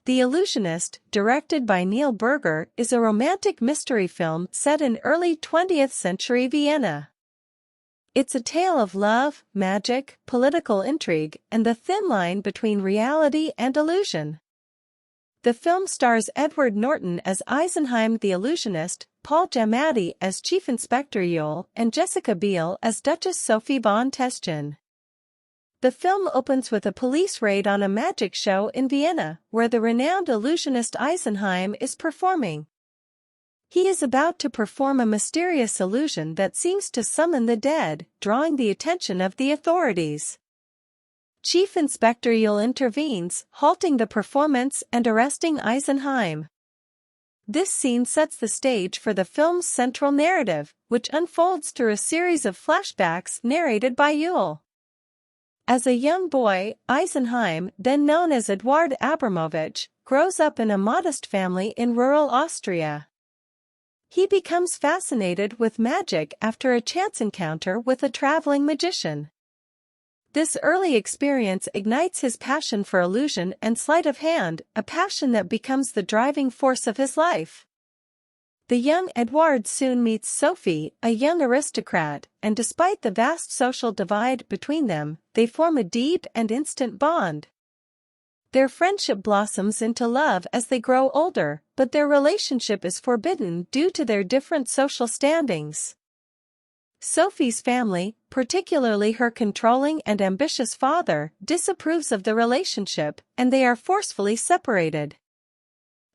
The Illusionist, directed by Neil Berger, is a romantic mystery film set in early 20th century Vienna. It's a tale of love, magic, political intrigue, and the thin line between reality and illusion. The film stars Edward Norton as Eisenheim the Illusionist, Paul Giamatti as Chief Inspector Yule, and Jessica Biel as Duchess Sophie von Teschen. The film opens with a police raid on a magic show in Vienna, where the renowned illusionist Eisenheim is performing. He is about to perform a mysterious illusion that seems to summon the dead, drawing the attention of the authorities. Chief Inspector Yule intervenes, halting the performance and arresting Eisenheim. This scene sets the stage for the film's central narrative, which unfolds through a series of flashbacks narrated by Yule. As a young boy, Eisenheim, then known as Eduard Abramovich, grows up in a modest family in rural Austria. He becomes fascinated with magic after a chance encounter with a traveling magician. This early experience ignites his passion for illusion and sleight of hand, a passion that becomes the driving force of his life. The young Edward soon meets Sophie, a young aristocrat, and despite the vast social divide between them, they form a deep and instant bond. Their friendship blossoms into love as they grow older, but their relationship is forbidden due to their different social standings. Sophie's family, particularly her controlling and ambitious father, disapproves of the relationship, and they are forcefully separated.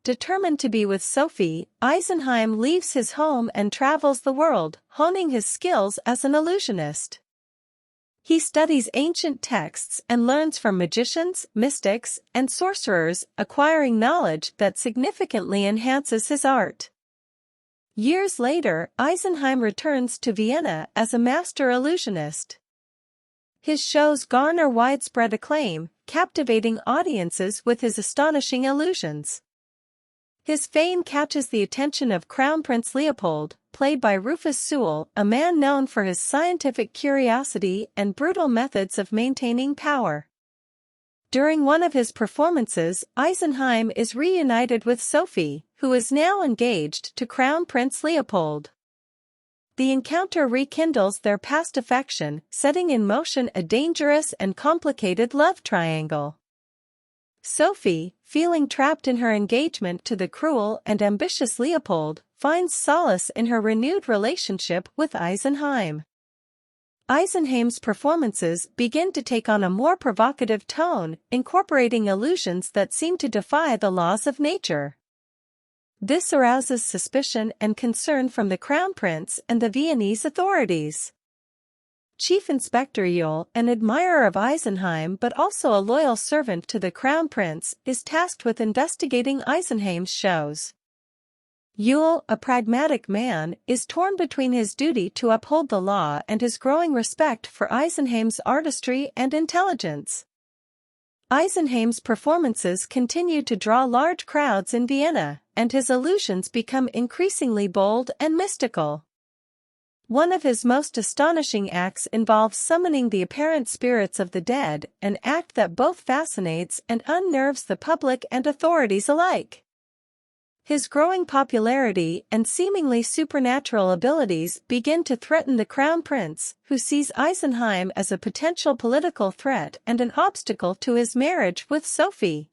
Determined to be with Sophie, Eisenheim leaves his home and travels the world, honing his skills as an illusionist. He studies ancient texts and learns from magicians, mystics, and sorcerers, acquiring knowledge that significantly enhances his art. Years later, Eisenheim returns to Vienna as a master illusionist. His shows garner widespread acclaim, captivating audiences with his astonishing illusions. His fame catches the attention of Crown Prince Leopold, played by Rufus Sewell, a man known for his scientific curiosity and brutal methods of maintaining power. During one of his performances, Eisenheim is reunited with Sophie, who is now engaged to Crown Prince Leopold. The encounter rekindles their past affection, setting in motion a dangerous and complicated love triangle. Sophie, feeling trapped in her engagement to the cruel and ambitious Leopold, finds solace in her renewed relationship with Eisenheim. Eisenheim's performances begin to take on a more provocative tone, incorporating illusions that seem to defy the laws of nature. This arouses suspicion and concern from the Crown Prince and the Viennese authorities. Chief Inspector Yule, an admirer of Eisenheim but also a loyal servant to the Crown Prince, is tasked with investigating Eisenheim's shows. Yule, a pragmatic man, is torn between his duty to uphold the law and his growing respect for Eisenheim's artistry and intelligence. Eisenheim's performances continue to draw large crowds in Vienna, and his illusions become increasingly bold and mystical. One of his most astonishing acts involves summoning the apparent spirits of the dead, an act that both fascinates and unnerves the public and authorities alike. His growing popularity and seemingly supernatural abilities begin to threaten the Crown Prince, who sees Eisenheim as a potential political threat and an obstacle to his marriage with Sophie.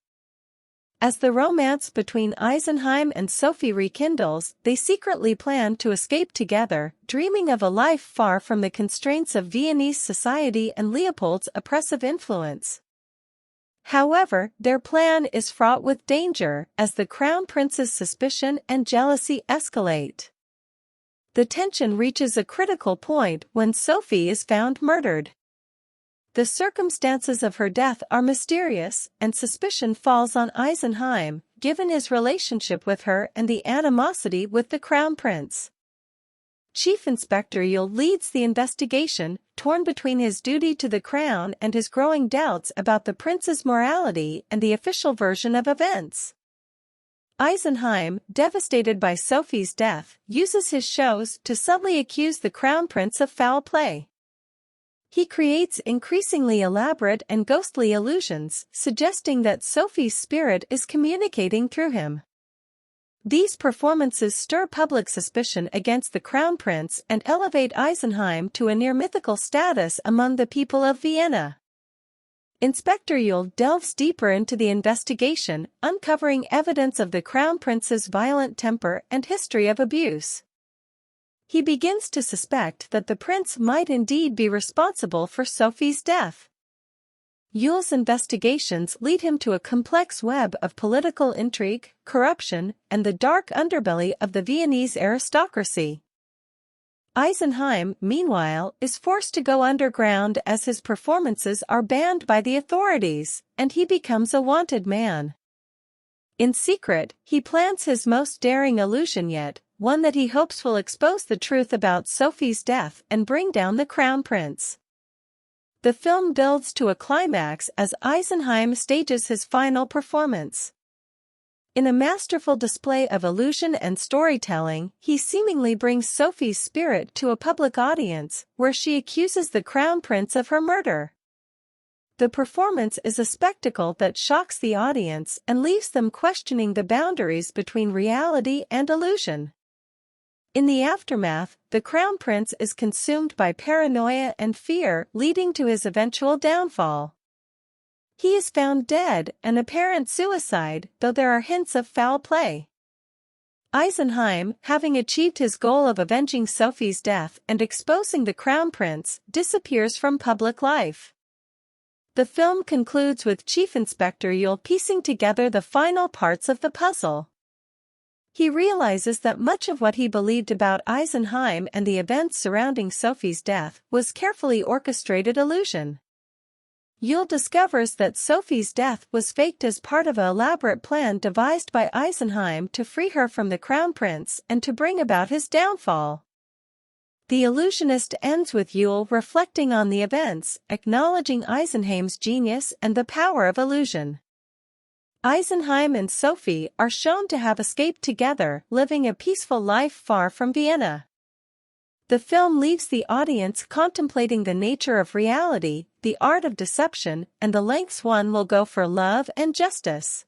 As the romance between Eisenheim and Sophie rekindles, they secretly plan to escape together, dreaming of a life far from the constraints of Viennese society and Leopold's oppressive influence. However, their plan is fraught with danger, as the Crown Prince's suspicion and jealousy escalate. The tension reaches a critical point when Sophie is found murdered. The circumstances of her death are mysterious, and suspicion falls on Eisenheim, given his relationship with her and the animosity with the Crown Prince. Chief Inspector Yule leads the investigation, torn between his duty to the crown and his growing doubts about the prince's morality and the official version of events. Eisenheim, devastated by Sophie's death, uses his shows to subtly accuse the Crown Prince of foul play. He creates increasingly elaborate and ghostly illusions, suggesting that Sophie's spirit is communicating through him. These performances stir public suspicion against the crown prince and elevate Eisenheim to a near-mythical status among the people of Vienna. Inspector Yule delves deeper into the investigation, uncovering evidence of the crown prince's violent temper and history of abuse. He begins to suspect that the prince might indeed be responsible for Sophie's death. Yule's investigations lead him to a complex web of political intrigue, corruption, and the dark underbelly of the Viennese aristocracy. Eisenheim, meanwhile, is forced to go underground as his performances are banned by the authorities, and he becomes a wanted man. In secret, he plans his most daring illusion yet, one that he hopes will expose the truth about Sophie's death and bring down the crown prince. The film builds to a climax as Eisenheim stages his final performance. In a masterful display of illusion and storytelling, he seemingly brings Sophie's spirit to a public audience, where she accuses the crown prince of her murder. The performance is a spectacle that shocks the audience and leaves them questioning the boundaries between reality and illusion. In the aftermath, the crown prince is consumed by paranoia and fear, leading to his eventual downfall. He is found dead, an apparent suicide, though there are hints of foul play. Eisenheim, having achieved his goal of avenging Sophie's death and exposing the crown prince, disappears from public life. The film concludes with Chief Inspector Yule piecing together the final parts of the puzzle. He realizes that much of what he believed about Eisenheim and the events surrounding Sophie's death was carefully orchestrated illusion. Yule discovers that Sophie's death was faked as part of an elaborate plan devised by Eisenheim to free her from the crown prince and to bring about his downfall. The Illusionist ends with Yule reflecting on the events, acknowledging Eisenheim's genius and the power of illusion. Eisenheim and Sophie are shown to have escaped together, living a peaceful life far from Vienna. The film leaves the audience contemplating the nature of reality, the art of deception, and the lengths one will go for love and justice.